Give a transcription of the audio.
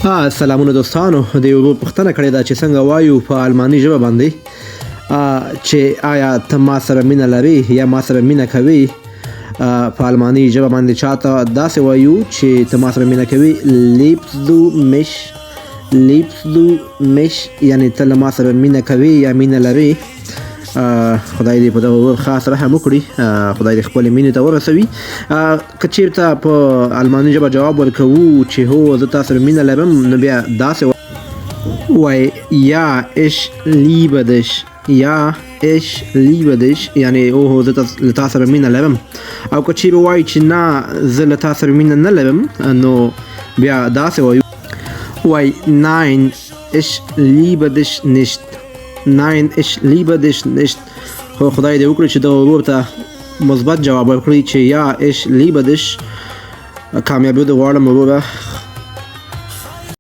سلامونه دوستانو، د یو پوښتنه کړې ده چې څنګه وایو په الماني ژبه باندې چې آیا ته ما سره مینه لري یا ما سره مینه کوي. په الماني ژبه باندې چاته داسې وایو چې ته ما سره مینه کوي، liebst du mich، یعنی ته له ما سره مینه کوي یا مینه لري. خدای دې په دغه خاص رحم وکړي، خدای دې خپلې مینې ته ورسوي. که چېرته په الماني ژبه جواب ورکوو چې هو زه تا سره مینه لرم، نو بیا داسې وایي یا ich liebe dich، یا ich liebe dich، یعنی اوه زه له تا سره مینه لرم. او که چېرې وایي چې نه زه له تا سره مینه نه لرم، نو بیا داسې وایي nein ich liebe dich nicht، nein ich liebe dich nicht. خو خدای دې وکړي چې دغه ورور ته مثبت جواب ورکړي چې یا ich liebe dich. کامیابي دې غواړم وروره.